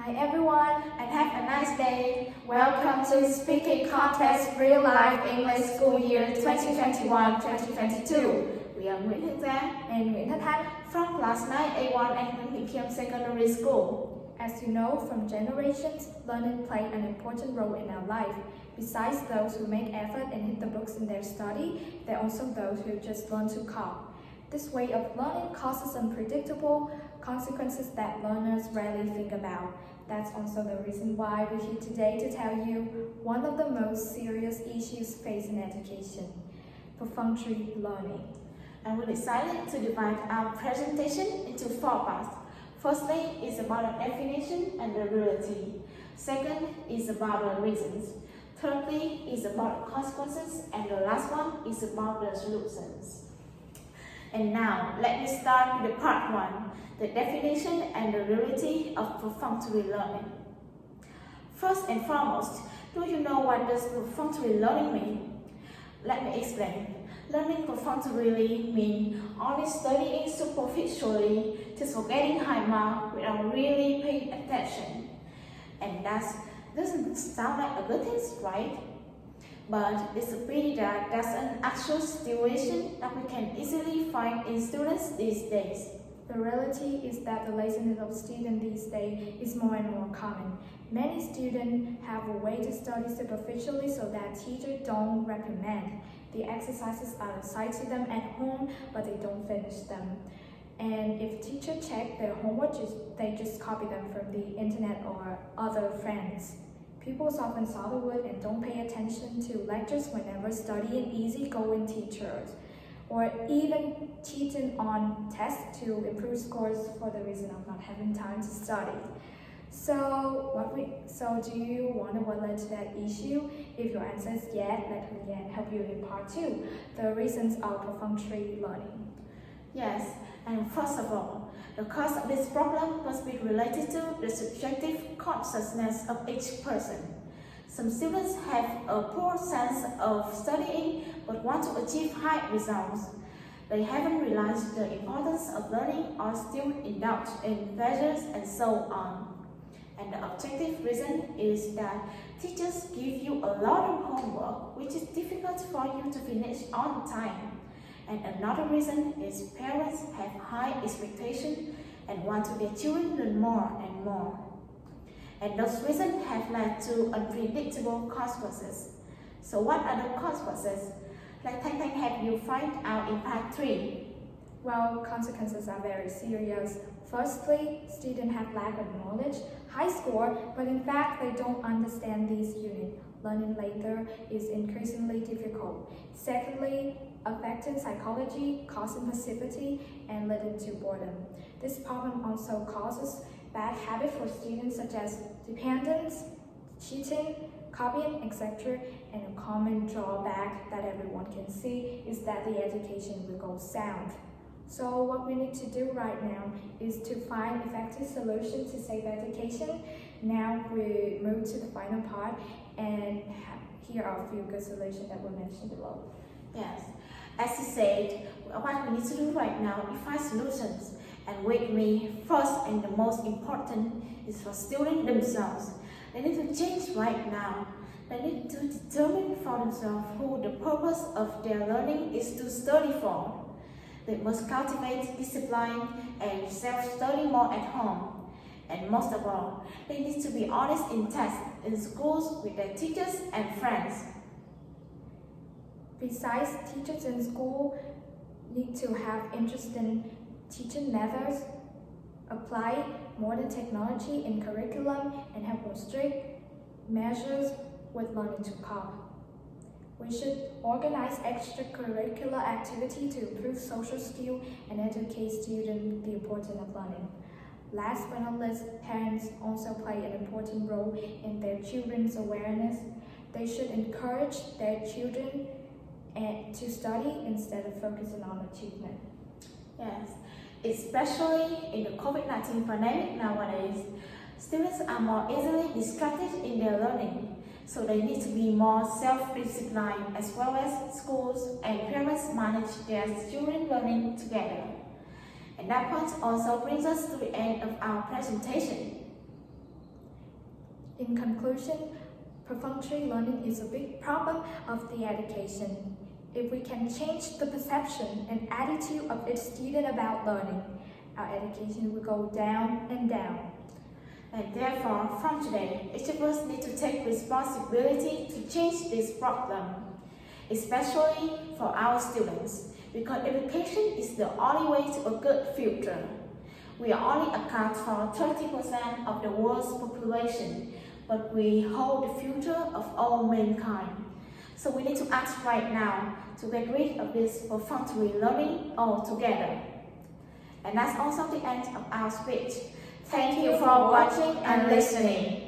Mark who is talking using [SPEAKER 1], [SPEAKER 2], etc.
[SPEAKER 1] Hi everyone, and have a nice day. Welcome to Speaking Contest Real Life English School Year 2021-2022. We are Hương Giang and Thanh from class 9A1 at Hương Secondary School. As you know, from generations, learning played an important role in our life. Besides those who make effort and hit the books in their study, there are also those who just learn to copy. This way of learning causes unpredictable consequences that learners rarely think about. That's also the reason why we're here today to tell you one of the most serious issues faced in education: perfunctory learning.
[SPEAKER 2] And we decided to divide our presentation into 4 parts. Firstly is about the definition and the reality. Second is about the reasons. Thirdly is about the consequences, and the last one is about the solutions. And now, let me start with the part 1, the definition and the reality of perfunctory learning. First and foremost, do you know what does perfunctory learning mean? Let me explain. Learning perfunctorily means only studying superficially, just for getting high marks without really paying attention. And that doesn't sound like a good thing, right? But it's a pity that that's an actual situation that we can easily find in students these days.
[SPEAKER 1] The reality is that the laziness of students these days is more and more common. Many students have a way to study superficially so that teachers don't recommend. The exercises are assigned to them at home, but they don't finish them. And if teachers check their homework, they just copy them from the internet or other friends. Pupils often saw the wood and don't pay attention to lectures whenever studying easygoing teachers, or even cheating on tests to improve scores for the reason of not having time to study. So do you wonder what led to that issue? If your answer is yes, let me help you in part 2, the reasons of perfunctory learning.
[SPEAKER 2] Yes, and first of all, the cause of this problem must be related to the subjective consciousness of each person. Some students have a poor sense of studying but want to achieve high results. They haven't realized the importance of learning or still indulge in pleasures and so on. And the objective reason is that teachers give you a lot of homework which is difficult for you to finish on time. And another reason is parents have high expectations and want to their children learn more and more. And those reasons have led to unpredictable consequences. So what are the consequences? Let Thanh help you find out in part 3.
[SPEAKER 1] Well, consequences are very serious. Firstly, students have lack of knowledge, high score, but in fact they don't understand these units. Learning later is increasingly difficult. Secondly, affecting psychology, causing passivity, and leading to boredom. This problem also causes bad habits for students such as dependence, cheating, copying, etc. And a common drawback that everyone can see is that the education will go south. So what we need to do right now is to find effective solutions to save education. Now we move to the final part, and here are a few good solutions that were mentioned below.
[SPEAKER 2] Yes, as you said, what we need to do right now is find solutions. And with me, first and the most important is for students themselves. They need to change right now. They need to determine for themselves who the purpose of their learning is to study for. They must cultivate discipline and self-study more at home. And most of all, they need to be honest in tests, in schools, with their teachers and friends.
[SPEAKER 1] Besides, teachers in school need to have interest in teaching methods, apply modern technology in curriculum, and have more strict measures with learning to cope. We should organize extracurricular activity to improve social skills and educate students the importance of learning. Last but not least, parents also play an important role in their children's awareness. They should encourage their children to study instead of focusing on achievement.
[SPEAKER 2] Yes, especially in the COVID-19 pandemic nowadays, students are more easily distracted in their learning. So they need to be more self-disciplined, as well as schools and parents manage their student learning together. And that point also brings us to the end of our presentation.
[SPEAKER 1] In conclusion, perfunctory learning is a big problem of the education. If we can change the perception and attitude of each student about learning, our education will go down and down.
[SPEAKER 2] And therefore, from today, each of us need to take responsibility to change this problem, especially for our students, because education is the only way to a good future. We only account for 30% of the world's population, but we hold the future of all mankind. So we need to act right now to get rid of this perfunctory learning altogether. And that's also the end of our speech. Thank you for watching and listening.